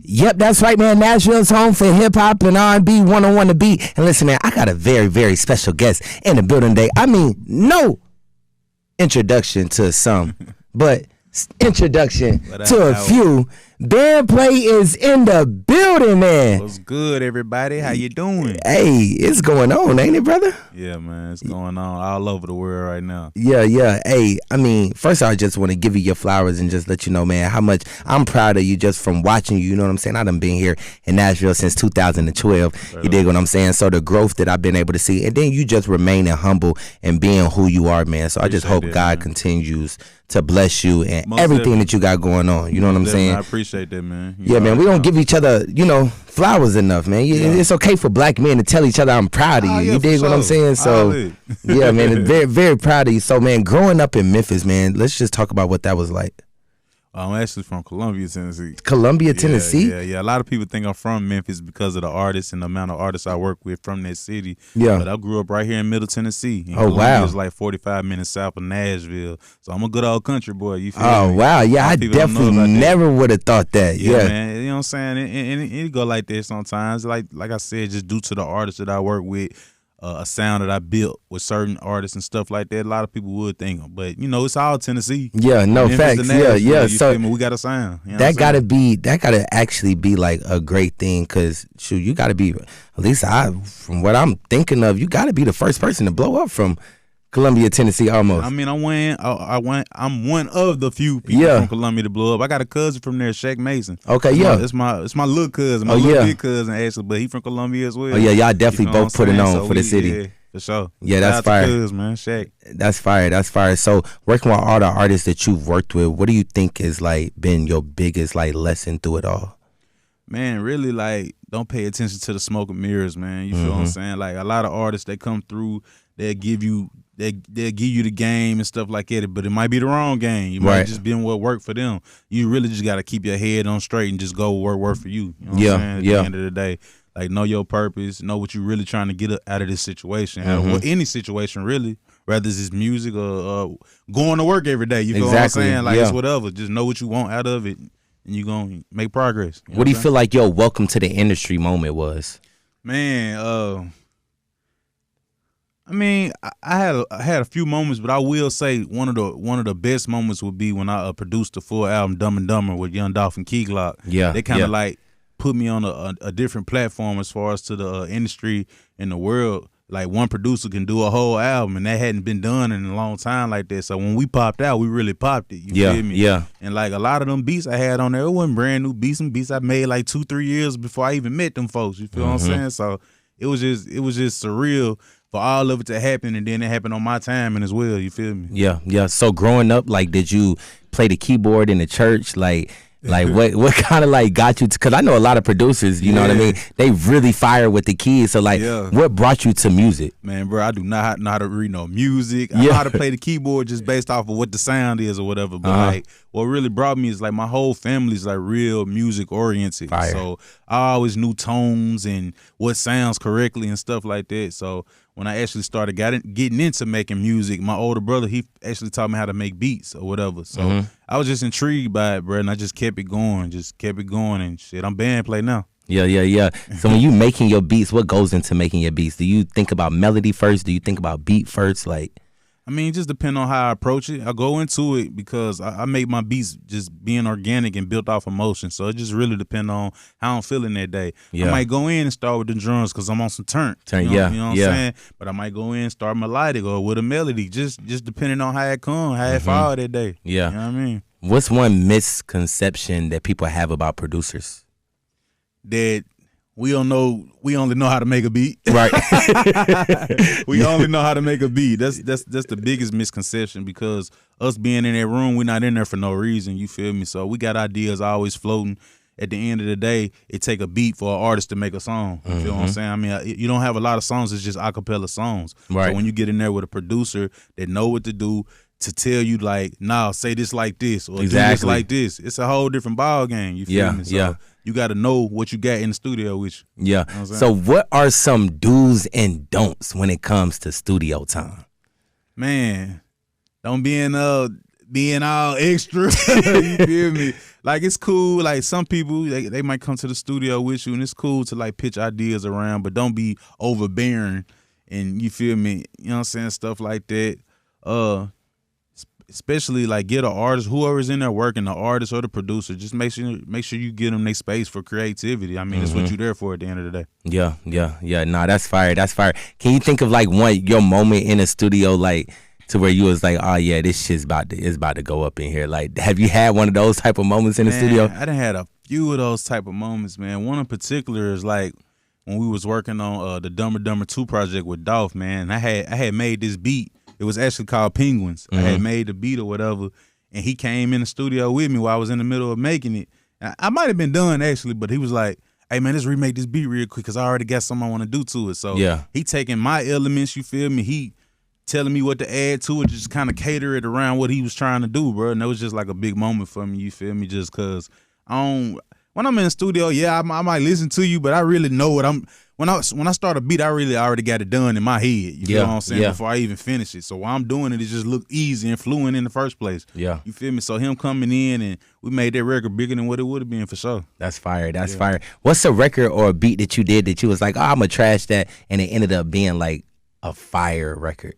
Yep, that's right, man. Nashville's home for hip-hop and R&B 101 The Beat. And listen, man, I got a very, very special guest in the building today. I mean, no introduction to some, but introduction to a few. BANDPLAY is in the building, man. What's good, everybody? How you doing? Hey, it's going on, ain't it, brother? Yeah, man, it's going on all over the world right now. Yeah. Hey, I mean, first I just want to give you your flowers and just let you know, man, how much I'm proud of you just from watching you. You know what I'm saying? I done been here in Nashville since 2012. You dig what I'm saying? So the growth that I've been able to see, and then you just remaining humble and being who you are, man. So I just hope God continues to bless you and everything that you got going on. You know what I'm saying? I appreciate that, man. Yeah, man. We don't give each other, flowers enough, man. It's okay for black men to tell each other I'm proud of you. You dig what I'm saying? So, yeah, man. Very, very proud of you. So, man, growing up in Memphis, man, let's just talk about what that was like. I'm actually from Columbia, Tennessee. Columbia, Tennessee? Yeah. A lot of people think I'm from Memphis because of the artists and the amount of artists I work with from that city. Yeah. But I grew up right here in Middle Tennessee. And Columbia is like 45 minutes south of Nashville. So I'm a good old country boy. You feel me? Wow. Yeah, I definitely never would have thought that. Yeah, man. You know what I'm saying? And it go like that sometimes. Like I said, just due to the artists that I work with, a sound that I built with certain artists and stuff like that. A lot of people would think, but it's all Tennessee. Yeah, no facts. Yeah. So we got a sound. That gotta actually be like a great thing, because shoot, you gotta be, at least from what I'm thinking of, you gotta be the first person to blow up from Columbia, Tennessee, almost. I mean, I'm one of the few people from Columbia to blow up. I got a cousin from there, Shaq Mason. Okay, it's my little cousin, my little big cousin actually, but he from Columbia as well. Oh yeah, y'all definitely both putting on for the city. Yeah, for sure. Yeah, that's fire. Man, Shaq. That's fire. So working with all the artists that you've worked with, what do you think has been your biggest lesson through it all? Man, really don't pay attention to the smoke and mirrors, man. You feel what I'm saying? Like a lot of artists that come through, they'll give you the game and stuff like that, but it might be the wrong game. You might just been what worked for them. You really just got to keep your head on straight and just go work for you. You know what I'm saying? At the end of the day, know your purpose, know what you're really trying to get out of this situation, or any situation really, whether it's music or going to work every day. You feel what I'm saying? It's whatever. Just know what you want out of it, and you're going to make progress. What do you feel like your welcome to the industry moment was? Man, I mean, I had a few moments, but I will say one of the best moments would be when I produced the full album Dumb and Dumber with Young Dolph and Key Glock. Yeah, they kind of put me on a different platform as far as to the industry in the world. Like one producer can do a whole album, and that hadn't been done in a long time like that. So when we popped out, we really popped it. You feel me? Yeah. And a lot of them beats I had on there, it wasn't brand new beats. Some beats I made 2-3 years before I even met them folks. You feel what I'm saying? So it was just surreal for all of it to happen, and then it happened on my time and as well. You feel me? Yeah. So growing up, did you play the keyboard in the church? What kind of got you to, because I know a lot of producers, you know what I mean, they really fire with the keys. So what brought you to music? Man, bro, I do not know how to read no music. I know how to play the keyboard just based off of what the sound is or whatever. But what really brought me is my whole family's real music oriented. Fire. So I always knew tones and what sounds correctly and stuff like that. So when I actually started getting into making music, my older brother, he actually taught me how to make beats or whatever. So I was just intrigued by it, bro, and I just kept it going, and shit. I'm BANDPLAY now. Yeah. So when you making your beats, what goes into making your beats? Do you think about melody first? Do you think about beat first? I mean, just depend on how I approach it. I go into it because I make my beats just being organic and built off emotion. So it just really depends on how I'm feeling that day. I might go in and start with the drums because I'm on some turn. You know what I'm saying? But I might go in and start melodic or with a melody, just depending on how it comes, how it fall that day. Yeah. You know what I mean? What's one misconception that people have about producers? That we only know how to make a beat. Right. We only know how to make a beat. That's the biggest misconception, because us being in that room, we're not in there for no reason. You feel me? So we got ideas always floating. At the end of the day, it take a beat for an artist to make a song. You feel what I'm saying? I mean, you don't have a lot of songs. It's just a cappella songs. Right. So when you get in there with a producer that know what to do, to tell you nah, say this like this or do this like this, it's a whole different ball game. You feel me? So you got to know what you got in the studio with you. Yeah. You know so what are some do's and don'ts when it comes to studio time? Man, don't be in being all extra. You feel me? Like, it's cool. Like, some people, they might come to the studio with you, and it's cool to, like, pitch ideas around, but don't be overbearing. And you feel me? You know what I'm saying? Stuff like that. Especially, like, get an artist, whoever's in there working, the artist or the producer, just make sure you get them their space for creativity. I mean, it's what you're there for at the end of the day. Yeah. Nah, that's fire. That's fire. Can you think of, like, your moment in the studio, like, to where you was like, oh yeah, this shit's about to go up in here? Like, have you had one of those type of moments in the studio? I done had a few of those type of moments, man. One in particular is like when we was working on the Dumber Dumber 2 project with Dolph, man. I had made this beat. It was actually called Penguins. I had made the beat or whatever, and he came in the studio with me while I was in the middle of making it. I might have been done actually, but he was like, hey man, let's remake this beat real quick because I already got something I want to do to it. So he taking my elements, you feel me? He telling me what to add to it, just kind of cater it around what he was trying to do, bro. And that was just like a big moment for me, you feel me? Just because when I'm in the studio, I might listen to you, but I really know what when I start a beat, I really already got it done in my head. You feel what I'm saying? Before I even finish it. So while I'm doing it, it just looked easy and fluent in the first place. Yeah. You feel me? So him coming in and we made that record bigger than what it would have been for sure. That's fire. That's fire. What's a record or a beat that you did that you was like, oh, I'm going to trash that, and it ended up being like a fire record?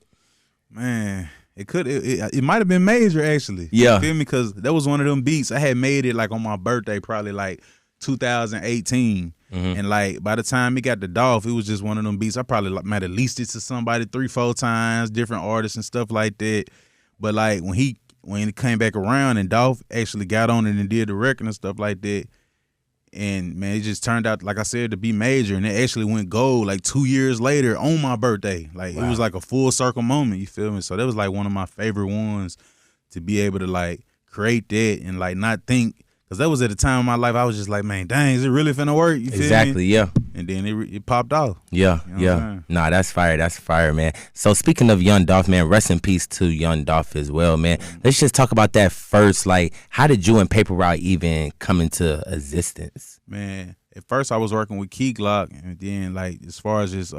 Man, it might have been Major actually. Yeah. You feel me? Because that was one of them beats. I had made it like on my birthday, probably like 2018. And like by the time he got to Dolph, it was just one of them beats. I probably might have leased it to somebody 3-4 times, different artists and stuff like that. But like when it came back around and Dolph actually got on it and did the record and stuff like that, and man, it just turned out, like I said, to be Major, and it actually went gold like 2 years later on my birthday. Like It was like a full circle moment, you feel me? So that was like one of my favorite ones, to be able to like create that and like not think, because that was at a time in my life I was just like, man, dang, is it really finna work? You feel Exactly, me? yeah. And then it popped off. Yeah, You know what I'm saying? Nah, that's fire. That's fire, man. So speaking of Young Dolph, man, rest in peace to Young Dolph as well, man. Let's just talk about that first. Like, how did you and Paper Route even come into existence? Man, at first I was working with Key Glock, and then like as far as just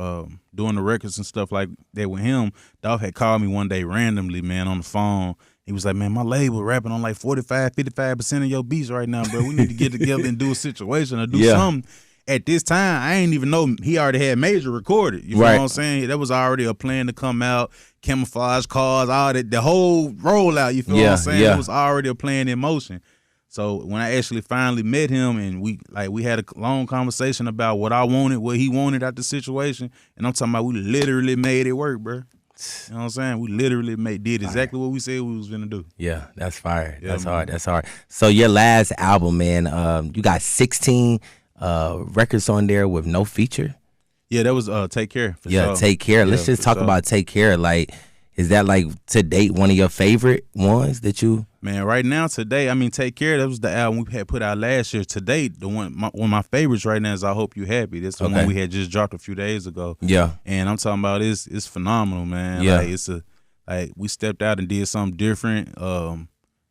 doing the records and stuff like that with him, Dolph had called me one day randomly, man, on the phone. He was like, man, my label rapping on like 55% of your beats right now, bro. We need to get together and do a situation or do something. At this time, I ain't even know he already had Major recorded. You know what I'm saying? That was already a plan to come out, camouflage cars, all that, the whole rollout. You feel what I'm saying? It was already a plan in motion. So when I actually finally met him and we had a long conversation about what I wanted, what he wanted out the situation, and I'm talking about we literally made it work, bro. You know what I'm saying? We literally did exactly what we said we was gonna do. Yeah, that's fire. Yeah, that's man. hard. That's hard. So your last album, man, you got 16 records on there with no feature. Yeah, that was Take Care. For sure. Take Care. Let's just talk about Take Care. Like, is that like to date one of your favorite ones that you? Man, right now today, I mean, Take Care. That was the album we had put out last year. To date, one of my favorites right now is I Hope You Happy. That's the one we had just dropped a few days ago. Yeah, and I'm talking about it's phenomenal, man. Yeah, like we stepped out and did something different.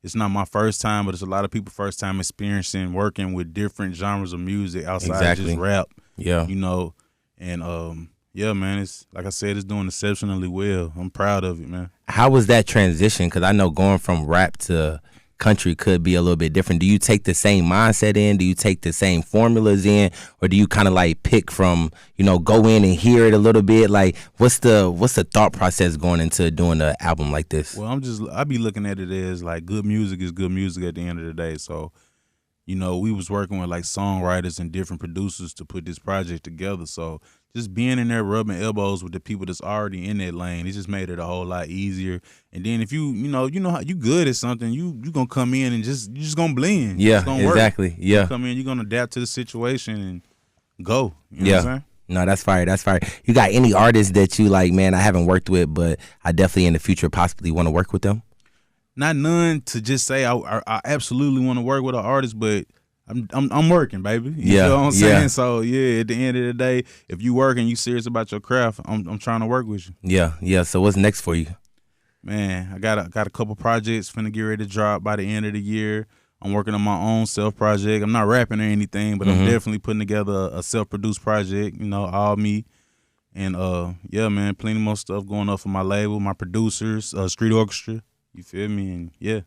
It's not my first time, but it's a lot of people first time experiencing working with different genres of music outside just rap. Yeah, you know, and yeah, man, it's like I said, it's doing exceptionally well. I'm proud of it, man. How was that transition? Because I know going from rap to country could be a little bit different. Do you take the same mindset in? Do you take the same formulas in? Or do you kind of like pick from, go in and hear it a little bit? Like, what's the thought process going into doing an album like this? Well, I be looking at it as like good music is good music at the end of the day. So, we was working with like songwriters and different producers to put this project together. So just being in there rubbing elbows with the people that's already in that lane, it just made it a whole lot easier. And then if you know how you good at something, you gonna come in and you just gonna blend. Yeah, it's gonna exactly. Work. Yeah, you come in, you're gonna adapt to the situation and go. You know what I'm saying? No, that's fire. That's fire. You got any artists that you like, man, I haven't worked with, but I definitely in the future possibly want to work with them? Not none to just say I absolutely want to work with an artist, but I'm working, baby. You know what I'm saying? Yeah. So yeah, at the end of the day, if you work and you serious about your craft, I'm trying to work with you. Yeah. So what's next for you? Man, I got a couple projects finna get ready to drop by the end of the year. I'm working on my own self project. I'm not rapping or anything, but I'm definitely putting together a self produced project. All me. And yeah, man, plenty more stuff going up for my label, my producers, Street Orchestra. You feel me? And yeah.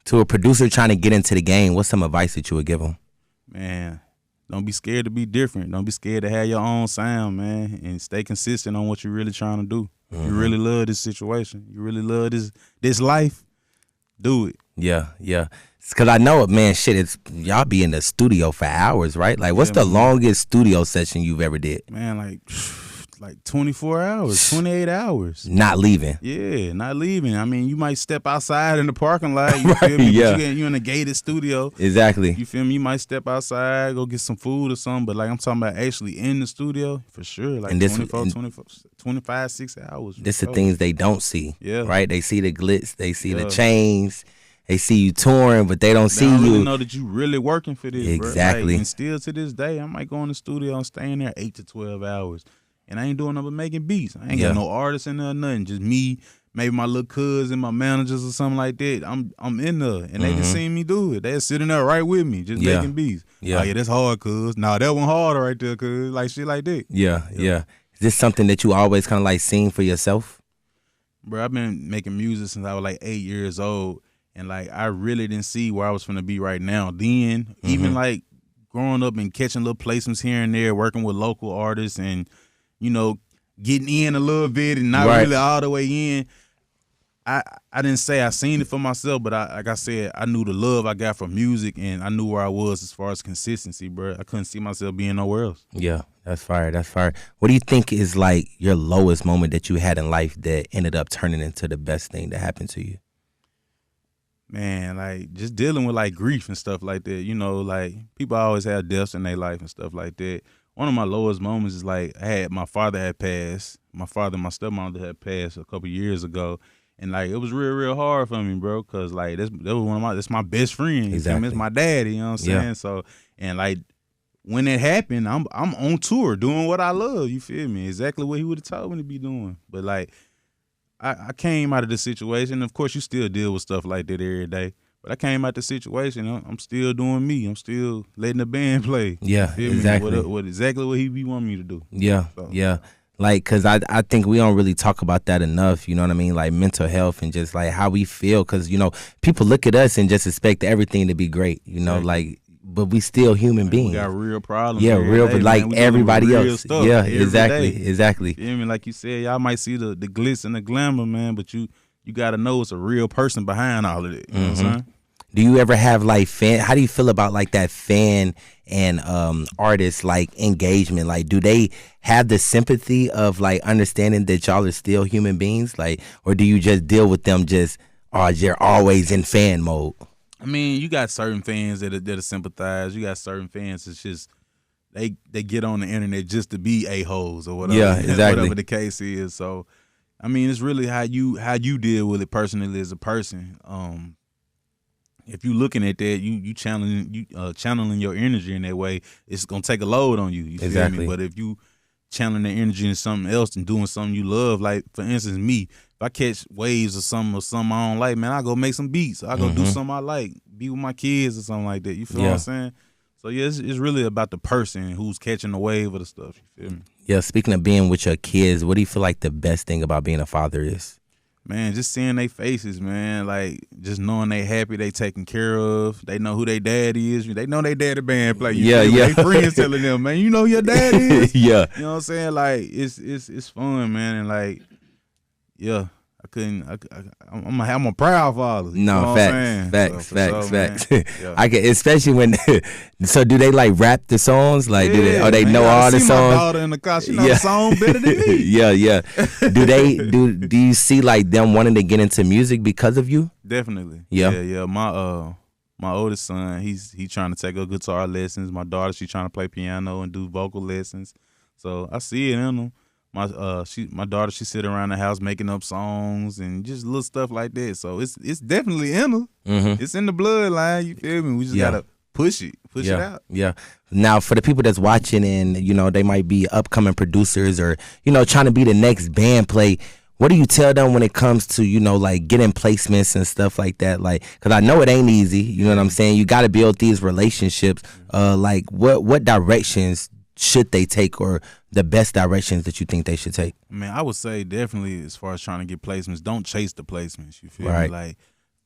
To a producer trying to get into the game, what's some advice that you would give them? Man, don't be scared to be different. Don't be scared to have your own sound, man, and stay consistent on what you're really trying to do. If you really love this situation, you really love this life, do it. Yeah. Because I know it, man, shit, it's y'all be in the studio for hours, right? Like, what's the longest studio session you've ever did? Man, like 24 hours, 28 hours. Not leaving. Yeah, not leaving. I mean, you might step outside in the parking lot. You Right, feel me? yeah. But you in a gated studio. Exactly. You feel me? You might step outside, go get some food or something. But, like, I'm talking about actually in the studio, for sure. Like, 25, 6 hours. This the things they don't see. Yeah. Right? They see the glitz. They see the chains. They see you touring, but they don't see don't you. really know that you really working for this, Exactly. bro. Like, and still to this day, I might go in the studio and stay in there 8 to 12 hours. And I ain't doing nothing but making beats. I ain't got no artists in there or nothing. Just me, maybe my little cousin, my managers or something like that. I'm in there. And they just seen me do it. They sitting there right with me, just making beats. Yeah. Oh, yeah, that's hard, cuz. Nah, that one harder right there, cuz. Like shit like that. Yeah. Is this something that you always kind of like seen for yourself? Bro, I've been making music since I was like 8 years old. And like I really didn't see where I was finna be right now. Then, even like growing up and catching little placements here and there, working with local artists and, you know, getting in a little bit and not really all the way in. I didn't say I seen it for myself, but like I said, I knew the love I got from music and I knew where I was as far as consistency, bro. I couldn't see myself being nowhere else. Yeah, that's fire. What do you think is like your lowest moment that you had in life that ended up turning into the best thing that happened to you? Man, like just dealing with like grief and stuff like that. You know, like people always have deaths in their life and stuff like that. One of my lowest moments is like my father had passed. My father and my stepmother had passed a couple years ago. And like it was real hard for me, bro, cause like that's my best friend. Exactly. It's my daddy, you know what I'm saying? So and like when it happened, I'm on tour doing what I love, you feel me? Exactly what he would have told me to be doing. But like I came out of the situation. Of course, you still deal with stuff like that every day. But I came out the situation. I'm still doing me. I'm still letting the band play. Yeah, exactly. What exactly what he be wanting me to do. Yeah, so. Yeah. Like, cause I think we don't really talk about that enough. You know what I mean? Like mental health and just like how we feel. Cause you know people look at us and just expect everything to be great. You know, like. But we still human beings. We got real problems. Yeah, real, but like everybody else. Yeah, exactly. You know what I mean? Like you said, y'all might see the glitz and the glamour, man, but you got to know it's a real person behind all of it. You know what I'm saying? Do you ever have like how do you feel about like that fan and artist like engagement? Like, do they have the sympathy of like understanding that y'all are still human beings? Like, or do you just deal with them you're always in fan mode? I mean, you got certain fans that are sympathize. You got certain fans that's just they get on the internet just to be a-holes or whatever. Yeah, exactly. Whatever the case is. So, I mean, it's really how you deal with it personally as a person. If you looking at that, you channeling your energy in that way, it's gonna take a load on you. You feel me? But if you channeling the energy into something else and doing something you love, like for instance me. If I catch waves or something I don't like, man, I go make some beats. I go do something I like, be with my kids or something like that. You feel what I'm saying? So yeah, it's really about the person who's catching the wave of the stuff. You feel me? Yeah. Speaking of being with your kids, what do you feel like the best thing about being a father is? Man, just seeing their faces, man. Like just knowing they happy, they taken care of. They know who their daddy is. They know their daddy BANDPLAY. Yeah. They friends telling them, man, you know who your daddy is. Yeah. You know what I'm saying? Like it's fun, man, and like. Yeah, I'm a proud father. No, facts. Yeah. I can, especially when. So, do they like rap the songs? Like, they know all the songs? My daughter in the car, she know the song better than me. Yeah. Do you see like them wanting to get into music because of you? Definitely. Yeah. My oldest son, he trying to take her guitar lessons. My daughter, she trying to play piano and do vocal lessons. So I see it in them. My daughter, she sit around the house making up songs and just little stuff like that. So it's definitely in her. It's in the bloodline. You feel me? We just gotta push it out. Yeah. Now for the people that's watching and you know they might be upcoming producers or you know trying to be the next BANDPLAY. What do you tell them when it comes to you know like getting placements and stuff like that? Like, cause I know it ain't easy. You know what I'm saying? You got to build these relationships. Like what directions should they take or the best directions that you think they should take? Man, I would say definitely as far as trying to get placements, don't chase the placements. You feel me? Like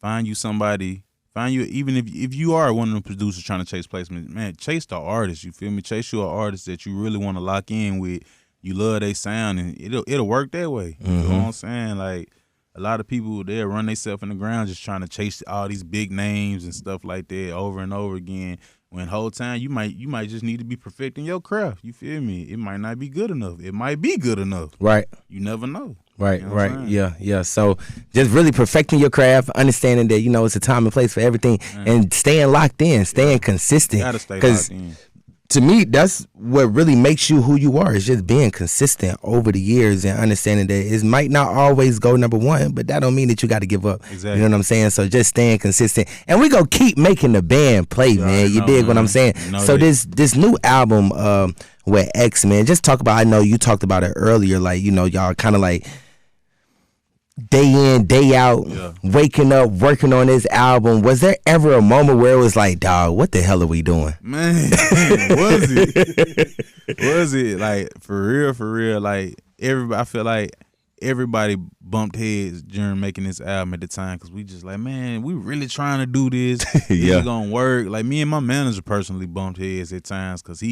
find you somebody Find you, even if you are one of the producers trying to chase placement, man, chase the artist. You feel me? Chase you an artist that you really want to lock in with. You love their sound, and it'll work that way. You know what I'm saying? Like, a lot of people, they'll run themselves in the ground just trying to chase all these big names and stuff like that over and over again. When whole time you might just need to be perfecting your craft. You feel me? It might not be good enough. It might be good enough. Right. You never know. Right, you know what I'm saying? yeah. So just really perfecting your craft, understanding that, it's a time and place for everything, and staying locked in, staying consistent. You gotta stay locked in. To me, that's what really makes you who you are. Is just being consistent over the years and understanding that it might not always go number one, but that don't mean that you got to give up. Exactly. You know what I'm saying? So just staying consistent, and we gonna keep making the band play, man. You dig what I'm saying? So this new album with X, man, just talk about. I know you talked about it earlier, like y'all kind of like day in, day out, waking up, working on this album. Was there ever a moment where it was like, dog, what the hell are we doing? Man, was it? Was it? Like, for real, like, I feel like everybody bumped heads during making this album at the time, because we just like, man, we really trying to do this. This is gonna work. Like, me and my manager personally bumped heads at times, because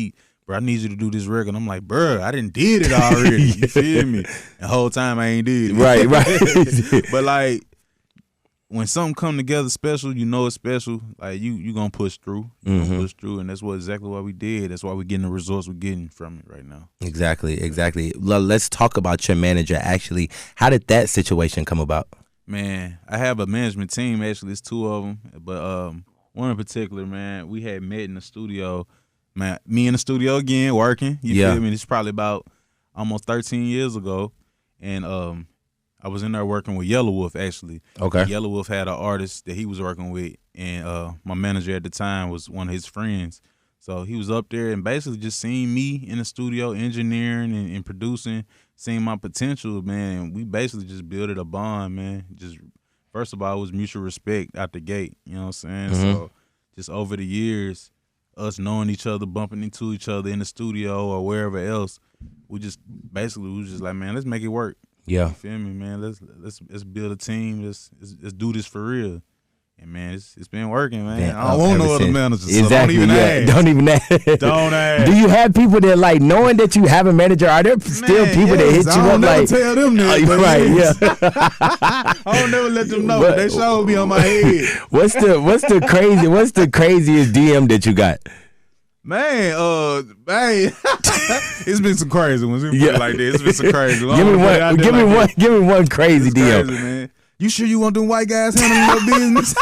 bro, I need you to do this record. I'm like, bro, I done did it already. You feel me? The whole time I ain't did it. Right. But like, when something come together special, it's special. Like, you gonna push through. You gonna push through, and that's exactly what we did. That's why we're getting the results we're getting from it right now. Exactly. Let's talk about your manager, actually. How did that situation come about? Man, I have a management team, actually. It's two of them. But one in particular, man, we had met in the studio. Man, me in the studio again, working. You feel me? It's probably about almost 13 years ago. And I was in there working with Yellow Wolf, actually. Okay. Yellow Wolf had an artist that he was working with, and my manager at the time was one of his friends. So he was up there and basically just seeing me in the studio, engineering and producing, seeing my potential, man. And we basically just built a bond, man. Just, first of all, it was mutual respect out the gate. You know what I'm saying? So just over the years, us knowing each other, bumping into each other in the studio or wherever else, we was just like, man, let's make it work. Yeah. You feel me, man? Let's build a team. Let's do this for real. And man, it's been working, man. I don't want no other managers. Exactly. So don't even ask. Don't ask. Do you have people that, like, knowing that you have a manager, are there still people that hit you up like? Tell them that. Right. Yeah. I don't never let them know. But they sure be on my head. What's the craziest DM that you got? Man, it's been some crazy ones. Put it like this. It's been some crazy ones. Give me one crazy DM. Crazy, man. You sure you want them white guys handling your business?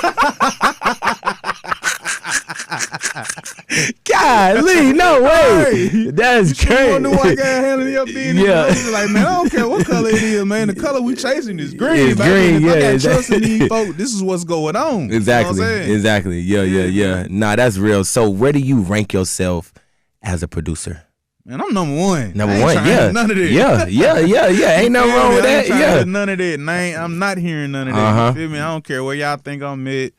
Golly, no way. That's crazy. You want them white guys handling your business? Yeah. Like, man, I don't care what color it is, man. The color we chasing is green. It's green, I got trust in these folks. This is what's going on. Exactly. You know what I'm saying? Exactly. Yeah. Nah, that's real. So where do you rank yourself as a producer? Man, I'm number one. Number one, yeah. None of that. Yeah. Ain't nothing wrong with that. Yeah. None of that. I'm not hearing none of that. You feel me? I don't care where y'all think I'm at.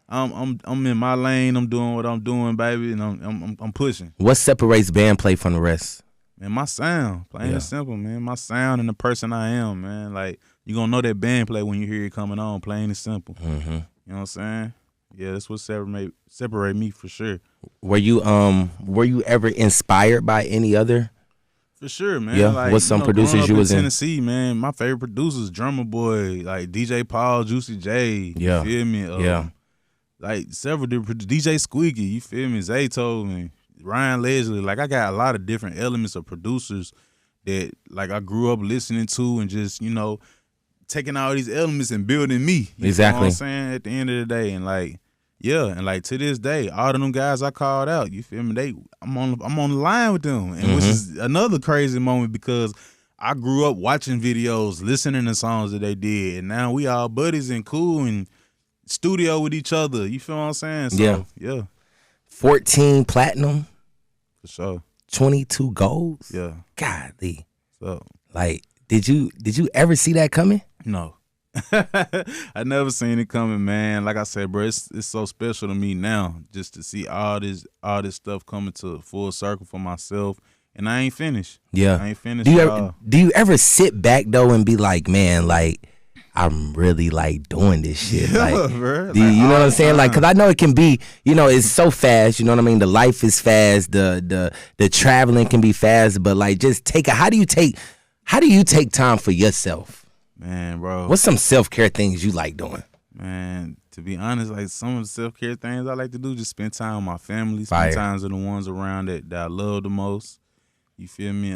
I'm in my lane. I'm doing what I'm doing, baby, and I'm pushing. What separates BANDPLAY from the rest? Man, my sound, plain and simple, man. My sound and the person I am, man. Like, you gonna know that BANDPLAY when you hear it coming on, plain and simple. You know what I'm saying? Yeah, that's what separate me for sure. Were you ever inspired by any other? For sure, man. Yeah. Like, What's some producers you was in? Tennessee, man. My favorite producers, Drummer Boy, like DJ Paul, Juicy J. You feel me? Like several different DJ Squeaky. You feel me? Zay told me. Ryan Leslie. Like, I got a lot of different elements of producers that, like, I grew up listening to and just, taking all these elements and building me. You know what I'm saying? At the end of the day, and like. Yeah, and like to this day, all of them guys I called out, you feel me? I'm on the line with them, and which is another crazy moment because I grew up watching videos, listening to songs that they did, and now we all buddies and cool and studio with each other. You feel what I'm saying? So, yeah. 14 platinum, for sure. 22 golds. Yeah. Golly. So, like, did you ever see that coming? No. I never seen it coming, man. Like I said, bro, it's so special to me now just to see all this stuff coming to full circle for myself, and I ain't finished. Yeah, I ain't finished. Do you ever sit back though and be like, man, like I'm really like doing this shit. Yeah, like, bro. you know what I'm saying? Like, cause I know it can be, you know, it's so fast. You know what I mean? The life is fast. The traveling can be fast. But like, just how do you take time for yourself? Man, bro. What's some self-care things you like doing? Man, to be honest, like some of the self-care things I like to do, just spend time with my family, spend time with the ones around that I love the most. You feel me?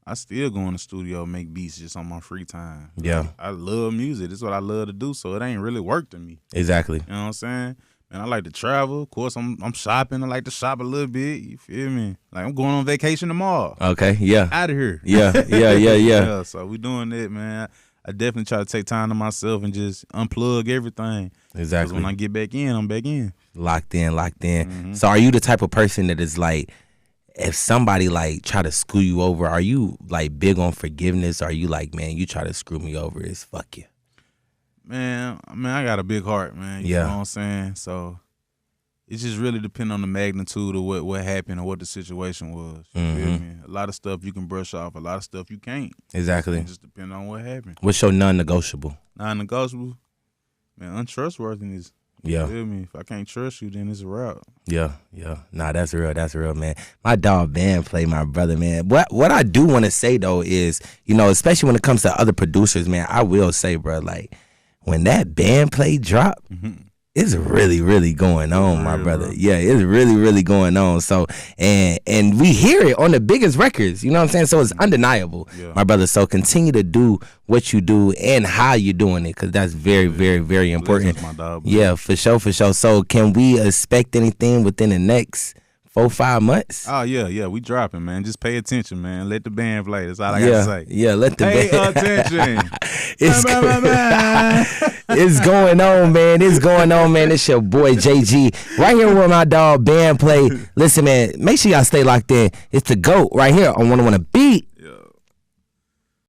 I still go in the studio, make beats just on my free time. Yeah. I love music. This is what I love to do, so it ain't really work to me. Exactly. You know what I'm saying? Man, I like to travel. Of course, I'm shopping. I like to shop a little bit. You feel me? Like, I'm going on vacation tomorrow. Okay, yeah. Out of here. Yeah. So we doing that, man. I definitely try to take time to myself and just unplug everything. Exactly. Because when I get back in, I'm back in. Locked in. Mm-hmm. So are you the type of person that is like, if somebody like try to screw you over, are you like big on forgiveness? Or are you like, man, you try to screw me over, it's fuck you? Man, I got a big heart, man. You know what I'm saying? So it just really depends on the magnitude of what happened or what the situation was. You feel me? A lot of stuff you can brush off, a lot of stuff you can't. Exactly. It just depends on what happened. What's your non-negotiable? Non-negotiable? Man, untrustworthiness. Yeah. You feel me? If I can't trust you, then it's a route. Yeah. Nah, that's real, man. My dog BANDPLAY, my brother, man. What I do want to say though is, you know, especially when it comes to other producers, man, I will say, bro, like when that BANDPLAY drop, it's really, really going on, my brother. Bro. Yeah, it's really, really going on. So, and we hear it on the biggest records, you know what I'm saying? So it's undeniable, my brother. So continue to do what you do and how you're doing it, because that's very, very, very important. My dog, yeah, for sure. So can we expect anything within the next 4-5 months? Oh, yeah, we dropping, man. Just pay attention, man. Let the band play. That's all I got to say. Yeah, let the pay band. attention. It's going on, man. It's your boy JG right here with my dog BANDPLAY. Listen, man, make sure y'all stay locked in. It's the GOAT right here on 101 Beat.